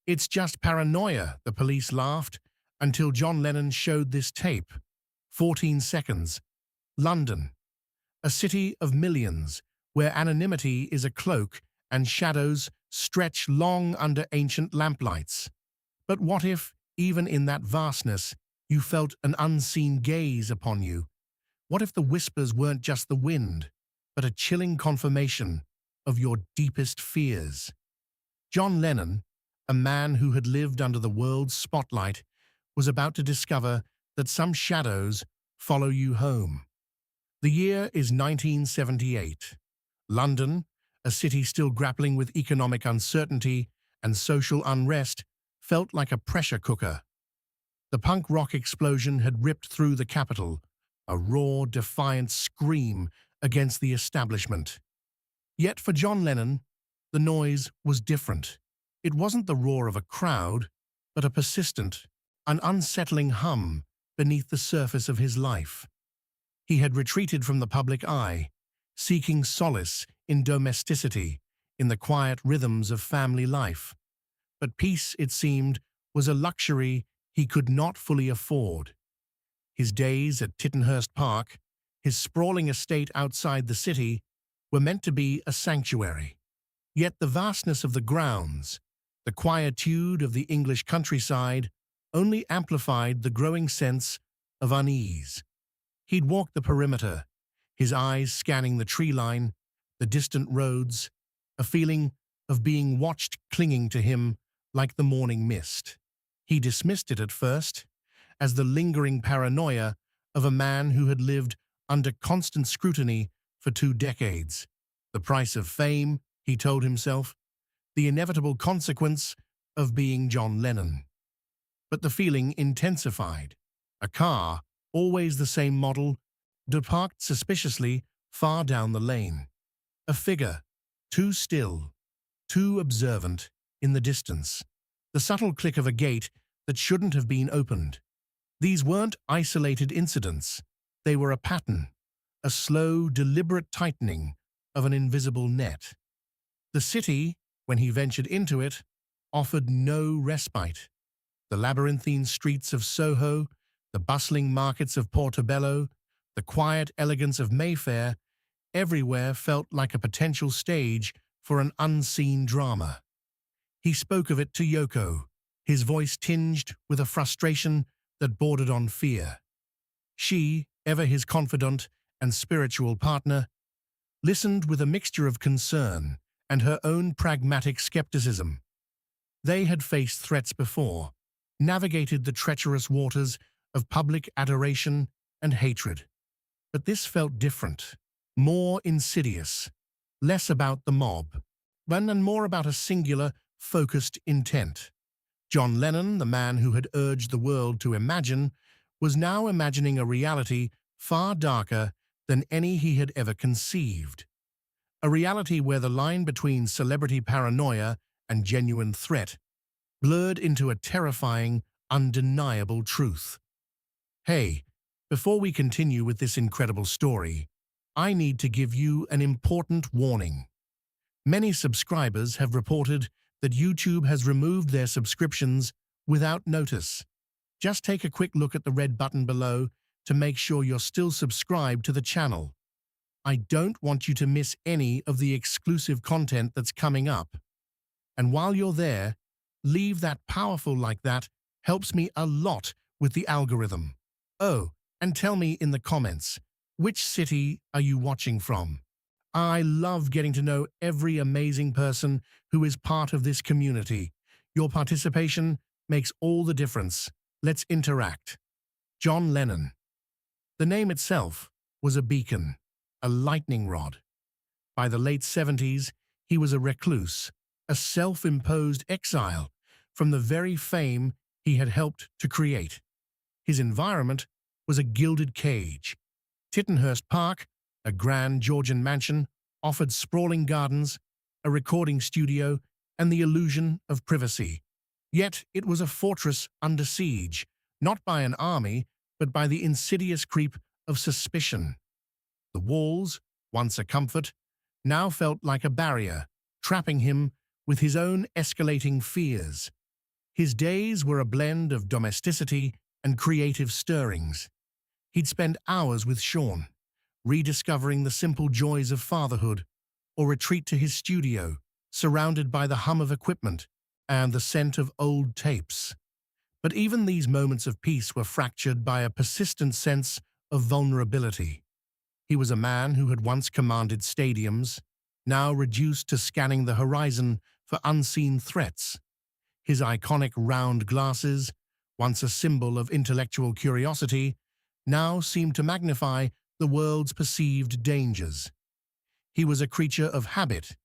It's just paranoia, the police laughed, until John Lennon showed this tape. 14 seconds. London, a city of millions, where anonymity is a cloak and shadows stretch long under ancient lamplights. But what if, even in that vastness, you felt an unseen gaze upon you? What if the whispers weren't just the wind, but a chilling confirmation of your deepest fears? John Lennon, a man who had lived under the world's spotlight, was about to discover that some shadows follow you home. The year is 1978. London, a city still grappling with economic uncertainty and social unrest, felt like a pressure cooker. The punk rock explosion had ripped through the capital, a raw, defiant scream against the establishment. Yet for John Lennon, the noise was different. It wasn't the roar of a crowd, but a persistent, an unsettling hum beneath the surface of his life. He had retreated from the public eye, seeking solace in domesticity, in the quiet rhythms of family life. But peace, it seemed, was a luxury he could not fully afford. His days at Tittenhurst Park, his sprawling estate outside the city, were meant to be a sanctuary. Yet the vastness of the grounds, the quietude of the English countryside, only amplified the growing sense of unease. He'd walk the perimeter, his eyes scanning the tree line, the distant roads, a feeling of being watched clinging to him like the morning mist. He dismissed it at first as the lingering paranoia of a man who had lived under constant scrutiny for 2 decades. The price of fame, he told himself, the inevitable consequence of being John Lennon. But the feeling intensified. A car, always the same model, parked suspiciously far down the lane. A figure, too still, too observant, in the distance. The subtle click of a gate that shouldn't have been opened. These weren't isolated incidents. They were a pattern, a slow, deliberate tightening of an invisible net. The city, when he ventured into it, offered no respite. The labyrinthine streets of Soho, the bustling markets of Portobello, the quiet elegance of Mayfair, everywhere felt like a potential stage for an unseen drama. He spoke of it to Yoko, his voice tinged with a frustration that bordered on fear. She, ever his confidant and spiritual partner, listened with a mixture of concern and her own pragmatic skepticism. They had faced threats before, navigated the treacherous waters of public adoration and hatred. But this felt different, more insidious, less about the mob, and more about a singular, focused intent. John Lennon, the man who had urged the world to imagine, was now imagining a reality far darker than any he had ever conceived. A reality where the line between celebrity paranoia and genuine threat blurred into a terrifying, undeniable truth. Hey, before we continue with this incredible story, I need to give you an important warning. Many subscribers have reported that YouTube has removed their subscriptions without notice. Just take a quick look at the red button below to make sure you're still subscribed to the channel. I don't want you to miss any of the exclusive content that's coming up. And while you're there, leave that powerful like that helps me a lot with the algorithm. Oh, and tell me in the comments, which city are you watching from? I love getting to know every amazing person who is part of this community. Your participation makes all the difference. Let's interact. John Lennon. The name itself was a beacon, a lightning rod. By the late 70s, he was a recluse, a self-imposed exile from the very fame he had helped to create. His environment was a gilded cage. Tittenhurst Park, a grand Georgian mansion, offered sprawling gardens, a recording studio, and the illusion of privacy. Yet it was a fortress under siege, not by an army, but by the insidious creep of suspicion. The walls, once a comfort, now felt like a barrier, trapping him with his own escalating fears. His days were a blend of domesticity and creative stirrings. He'd spend hours with Sean, rediscovering the simple joys of fatherhood, or retreat to his studio, surrounded by the hum of equipment and the scent of old tapes. But even these moments of peace were fractured by a persistent sense of vulnerability. He was a man who had once commanded stadiums, now reduced to scanning the horizon for unseen threats. His iconic round glasses, once a symbol of intellectual curiosity, now seemed to magnify the world's perceived dangers. He was a creature of habit,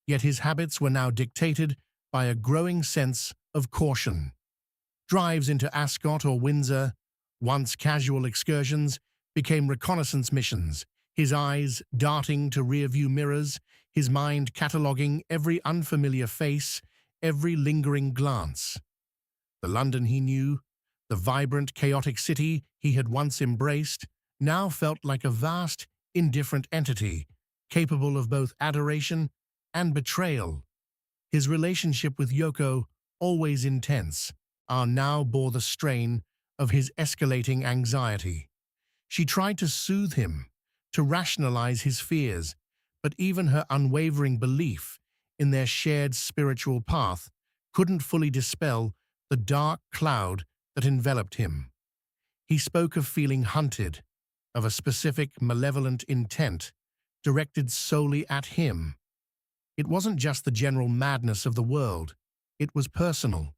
yet his habits were now dictated by a growing sense of caution. Drives into Ascot or Windsor, once casual excursions, became reconnaissance missions, his eyes darting to rearview mirrors, his mind cataloguing every unfamiliar face, every lingering glance. The London he knew, the vibrant, chaotic city he had once embraced, now felt like a vast, indifferent entity, capable of both adoration and betrayal. His relationship with Yoko, always intense, now bore the strain of his escalating anxiety. She tried to soothe him, to rationalize his fears, but even her unwavering belief in their shared spiritual path couldn't fully dispel the dark cloud that enveloped him. He spoke of feeling hunted, of a specific malevolent intent directed solely at him. It wasn't just the general madness of the world, it was personal.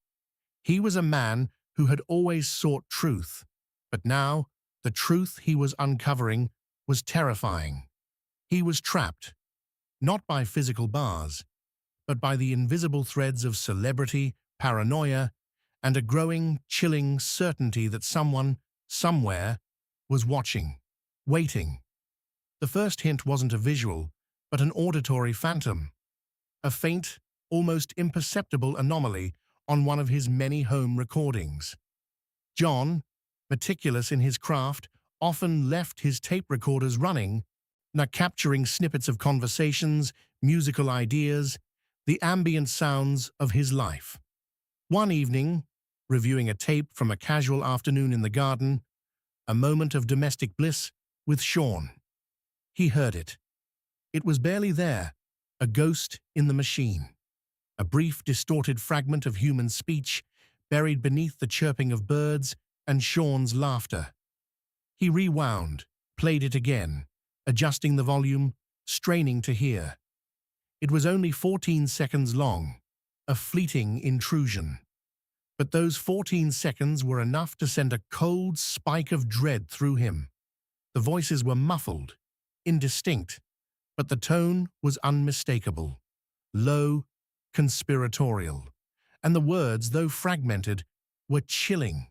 He was a man who had always sought truth, but now the truth he was uncovering was terrifying. He was trapped, not by physical bars, but by the invisible threads of celebrity, paranoia, and a growing, chilling certainty that someone, somewhere, was watching, waiting. The first hint wasn't a visual, but an auditory phantom, a faint, almost imperceptible anomaly on one of his many home recordings. John, meticulous in his craft, often left his tape recorders running, not capturing snippets of conversations, musical ideas, the ambient sounds of his life. One evening, reviewing a tape from a casual afternoon in the garden, a moment of domestic bliss with Sean. He heard it. It was barely there, a ghost in the machine. A brief, distorted fragment of human speech buried beneath the chirping of birds and Sean's laughter. He rewound, played it again, adjusting the volume, straining to hear. It was only 14 seconds long, a fleeting intrusion. But those 14 seconds were enough to send a cold spike of dread through him. The voices were muffled, indistinct, but the tone was unmistakable, low, conspiratorial, and the words, though fragmented, were chilling.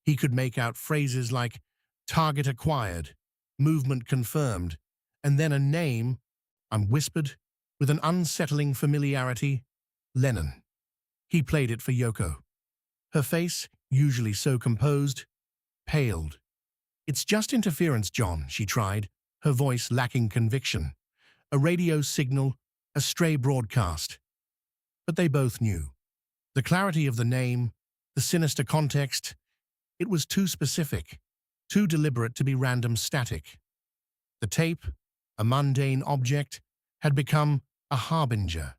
He could make out phrases like target acquired, movement confirmed, and then a name, whispered, with an unsettling familiarity, Lennon. He played it for Yoko. Her face, usually so composed, paled. "It's just interference, John," she tried, her voice lacking conviction. "A radio signal, a stray broadcast." But they both knew. The clarity of the name, the sinister context, it was too specific, too deliberate to be random static. The tape, a mundane object, had become a harbinger,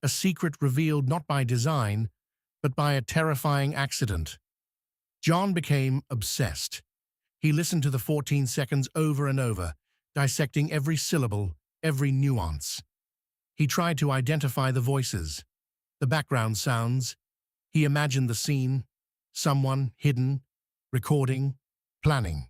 a secret revealed not by design, but by a terrifying accident. John became obsessed. He listened to the 14 seconds over and over, dissecting every syllable, every nuance. He tried to identify the voices, the background sounds. He imagined the scene, someone hidden, recording, planning.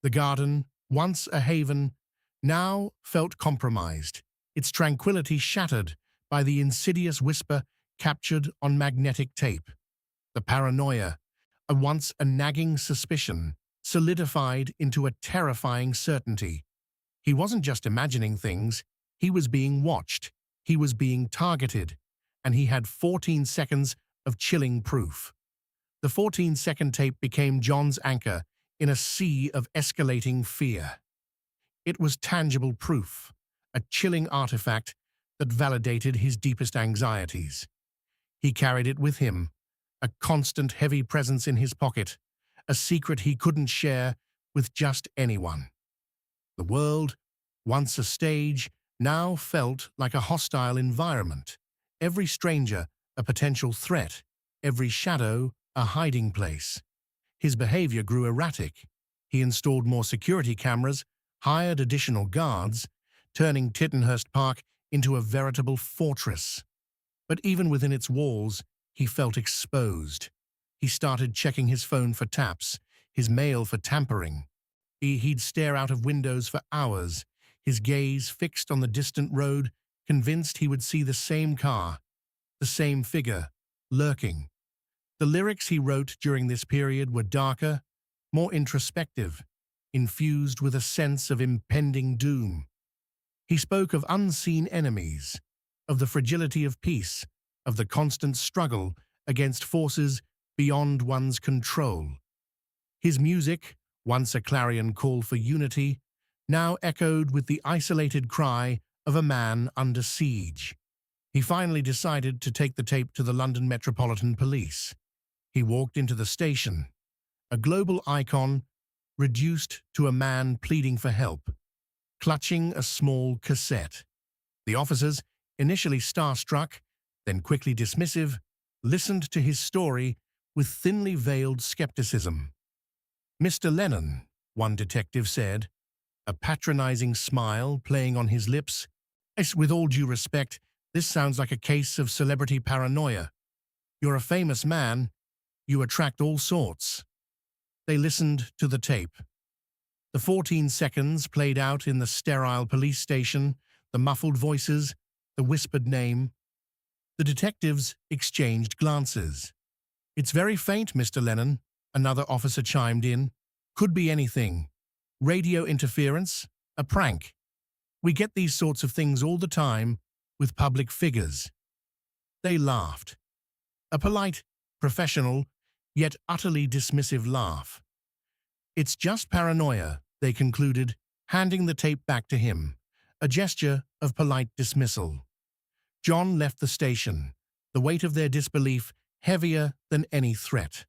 The garden, once a haven, now felt compromised, its tranquility shattered by the insidious whisper captured on magnetic tape. The paranoia, once a nagging suspicion, solidified into a terrifying certainty. He wasn't just imagining things, he was being watched, he was being targeted, and he had 14 seconds of chilling proof. The 14-second tape became John's anchor in a sea of escalating fear. It was tangible proof, a chilling artifact that validated his deepest anxieties. He carried it with him, a constant heavy presence in his pocket, a secret he couldn't share with just anyone. The world, once a stage, now felt like a hostile environment. Every stranger a potential threat, every shadow a hiding place. His behavior grew erratic. He installed more security cameras, hired additional guards, turning Tittenhurst Park into a veritable fortress. But even within its walls, he felt exposed. He started checking his phone for taps, his mail for tampering. He'd stare out of windows for hours, his gaze fixed on the distant road, convinced he would see the same car, the same figure, lurking. The lyrics he wrote during this period were darker, more introspective, infused with a sense of impending doom. He spoke of unseen enemies, of the fragility of peace, of the constant struggle against forces beyond one's control. His music, once a clarion call for unity, now echoed with the isolated cry of a man under siege. He finally decided to take the tape to the London Metropolitan Police. He walked into the station, a global icon reduced to a man pleading for help, clutching a small cassette. The officers, initially starstruck, then quickly dismissive, listened to his story with thinly veiled skepticism. "Mr. Lennon," one detective said, a patronizing smile playing on his lips. "Yes, with all due respect, this sounds like a case of celebrity paranoia. You're a famous man. You attract all sorts." They listened to the tape. The 14 seconds played out in the sterile police station, the muffled voices, the whispered name. The detectives exchanged glances. "It's very faint, Mr. Lennon," another officer chimed in. "Could be anything. Radio interference, a prank. We get these sorts of things all the time with public figures." They laughed. A polite, professional, yet utterly dismissive laugh. "It's just paranoia," they concluded, handing the tape back to him, a gesture of polite dismissal. John left the station, the weight of their disbelief heavier than any threat.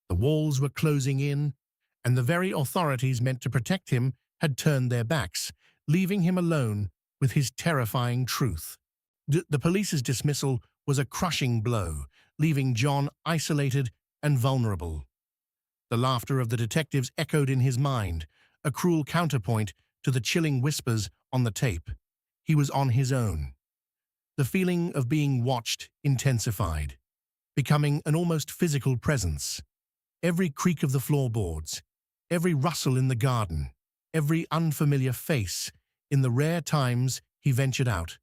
The walls were closing in, and the very authorities meant to protect him had turned their backs, leaving him alone with his terrifying truth. The police's dismissal was a crushing blow, leaving John isolated and vulnerable. The laughter of the detectives echoed in his mind, a cruel counterpoint to the chilling whispers on the tape. He was on his own. The feeling of being watched intensified, becoming an almost physical presence. Every creak of the floorboards, every rustle in the garden, every unfamiliar face in the rare times he ventured out,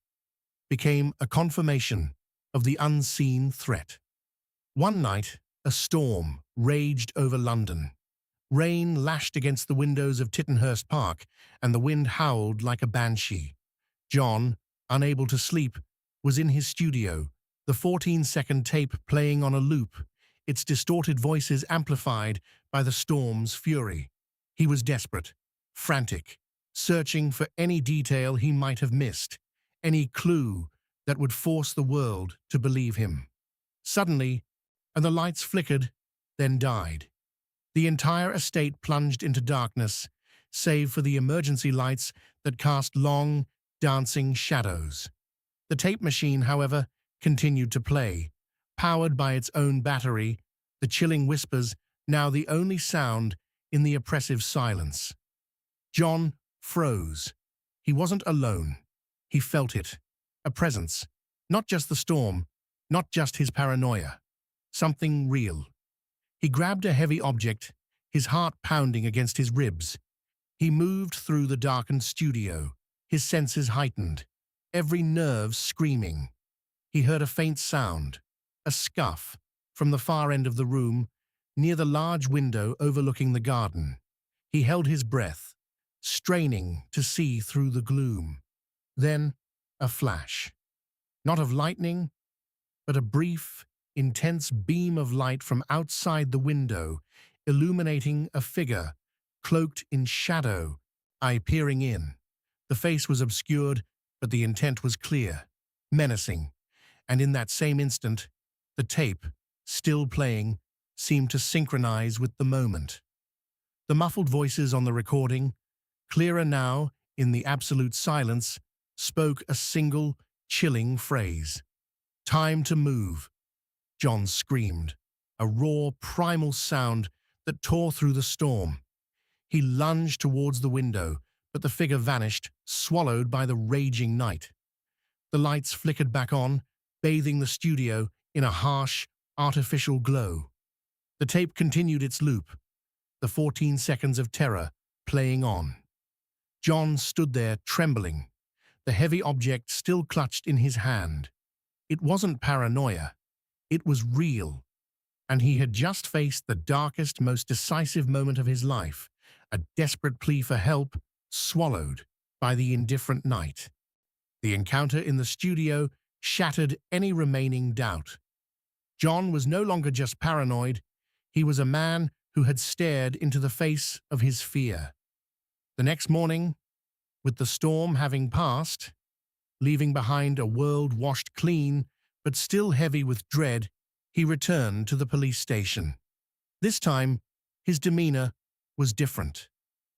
became a confirmation of the unseen threat. One night, a storm raged over London. Rain lashed against the windows of Tittenhurst Park, and the wind howled like a banshee. John, unable to sleep, was in his studio, the 14-second tape playing on a loop, its distorted voices amplified by the storm's fury. He was desperate, frantic, searching for any detail he might have missed, any clue that would force the world to believe him. Suddenly, and the lights flickered, then died. The entire estate plunged into darkness, save for the emergency lights that cast long, dancing shadows. The tape machine, however, continued to play, powered by its own battery, the chilling whispers now the only sound in the oppressive silence. John froze. He wasn't alone. He felt it. A presence. Not just the storm, not just his paranoia. Something real. He grabbed a heavy object, his heart pounding against his ribs. He moved through the darkened studio, his senses heightened, every nerve screaming. He heard a faint sound, a scuff, from the far end of the room, near the large window overlooking the garden. He held his breath, straining to see through the gloom. Then, a flash. Not of lightning, but a brief, intense beam of light from outside the window, illuminating a figure, cloaked in shadow, eye peering in. The face was obscured, but the intent was clear, menacing. And in that same instant, the tape, still playing, seemed to synchronize with the moment. The muffled voices on the recording, clearer now in the absolute silence, spoke a single, chilling phrase. "Time to move," John screamed, a raw, primal sound that tore through the storm. He lunged towards the window, but the figure vanished, swallowed by the raging night. The lights flickered back on, bathing the studio in a harsh, artificial glow. The tape continued its loop, the 14 seconds of terror playing on. John stood there trembling, the heavy object still clutched in his hand. It wasn't paranoia. It was real, and he had just faced the darkest, most decisive moment of his life, a desperate plea for help, swallowed by the indifferent night. The encounter in the studio shattered any remaining doubt. John was no longer just paranoid, he was a man who had stared into the face of his fear. The next morning, with the storm having passed, leaving behind a world washed clean but still heavy with dread, he returned to the police station. This time, his demeanor was different,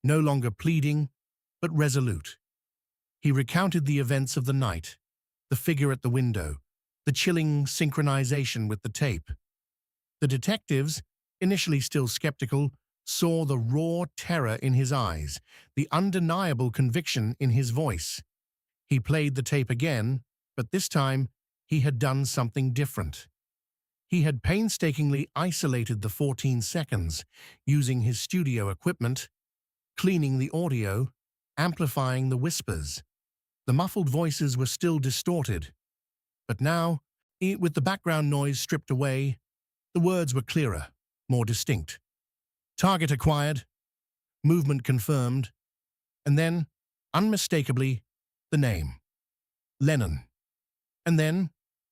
no longer pleading, but resolute. He recounted the events of the night, the figure at the window, the chilling synchronization with the tape. The detectives, initially still skeptical, saw the raw terror in his eyes, the undeniable conviction in his voice. He played the tape again, but this time he had done something different. He had painstakingly isolated the 14 seconds, using his studio equipment, cleaning the audio, amplifying the whispers. The muffled voices were still distorted, but now, with the background noise stripped away, the words were clearer, more distinct. Target acquired, movement confirmed, and then, unmistakably, the name. Lennon. And then,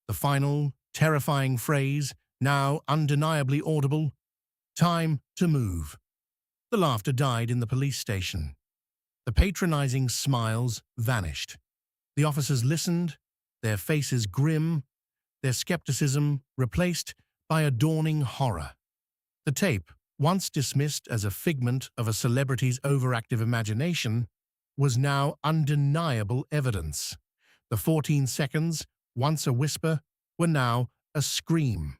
the final, terrifying phrase, now undeniably audible, "Time to move." The laughter died in the police station. The patronizing smiles vanished. The officers listened, their faces grim, their skepticism replaced by a dawning horror. The tape, once dismissed as a figment of a celebrity's overactive imagination, was now undeniable evidence. The 14 seconds, once a whisper, were now a scream.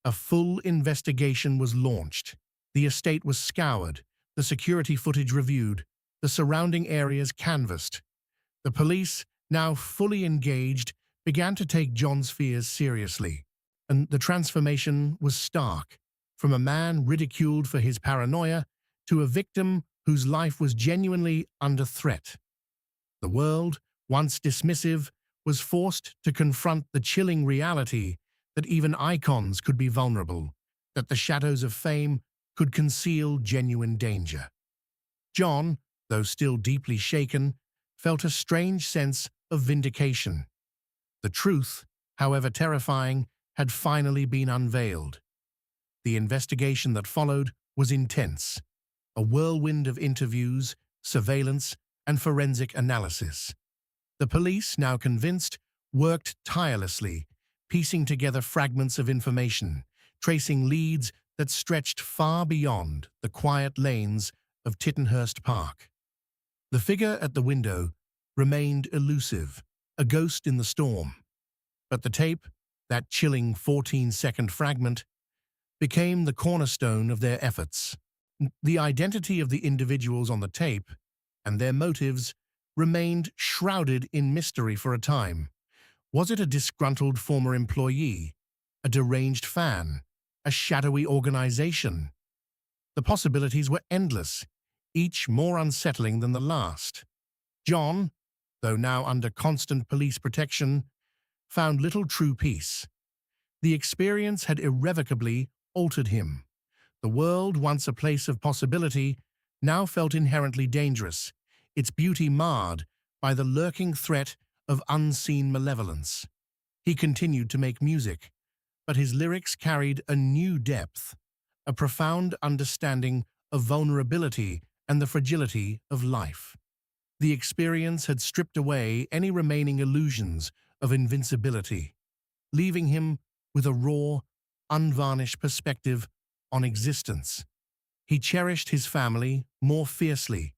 A full investigation was launched. The estate was scoured, the security footage reviewed, the surrounding areas canvassed. The police, now fully engaged, began to take John's fears seriously, and the transformation was stark, from a man ridiculed for his paranoia to a victim whose life was genuinely under threat. The world, once dismissive, was forced to confront the chilling reality that even icons could be vulnerable, that the shadows of fame could conceal genuine danger. John, though still deeply shaken, felt a strange sense of vindication. The truth, however terrifying, had finally been unveiled. The investigation that followed was intense, a whirlwind of interviews, surveillance, and forensic analysis. The police, now convinced, worked tirelessly, piecing together fragments of information, tracing leads that stretched far beyond the quiet lanes of Tittenhurst Park. The figure at the window remained elusive, a ghost in the storm. But the tape, that chilling 14-second fragment, became the cornerstone of their efforts. The identity of the individuals on the tape and their motives remained shrouded in mystery for a time. Was it a disgruntled former employee, a deranged fan, a shadowy organization? The possibilities were endless, each more unsettling than the last. John, though now under constant police protection, found little true peace. The experience had irrevocably altered him. The world, once a place of possibility, now felt inherently dangerous, its beauty marred by the lurking threat of unseen malevolence. He continued to make music, but his lyrics carried a new depth, a profound understanding of vulnerability and the fragility of life. The experience had stripped away any remaining illusions of invincibility, leaving him with a raw, unvarnished perspective on existence. He cherished his family more fiercely,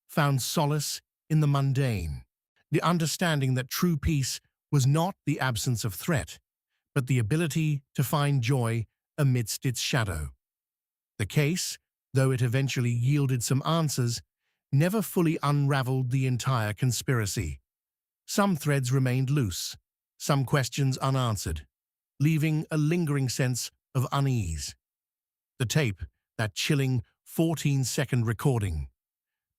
found solace in the mundane, the understanding that true peace was not the absence of threat, but the ability to find joy amidst its shadow. The case, though it eventually yielded some answers, never fully unraveled the entire conspiracy. Some threads remained loose, some questions unanswered, leaving a lingering sense of unease. The tape, that chilling 14-second recording,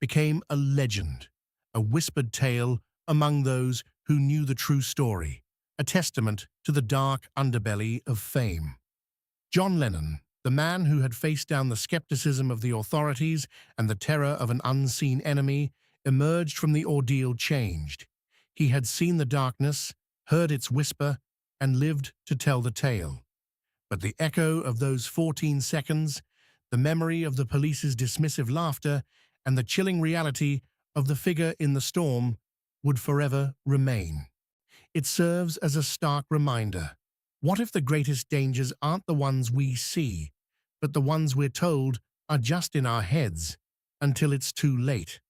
became a legend, a whispered tale among those who knew the true story, a testament to the dark underbelly of fame. John Lennon, the man who had faced down the skepticism of the authorities and the terror of an unseen enemy, emerged from the ordeal changed. He had seen the darkness, heard its whisper, and lived to tell the tale. But the echo of those 14 seconds, the memory of the police's dismissive laughter, and the chilling reality of the figure in the storm would forever remain. It serves as a stark reminder. What if the greatest dangers aren't the ones we see, but the ones we're told are just in our heads until it's too late?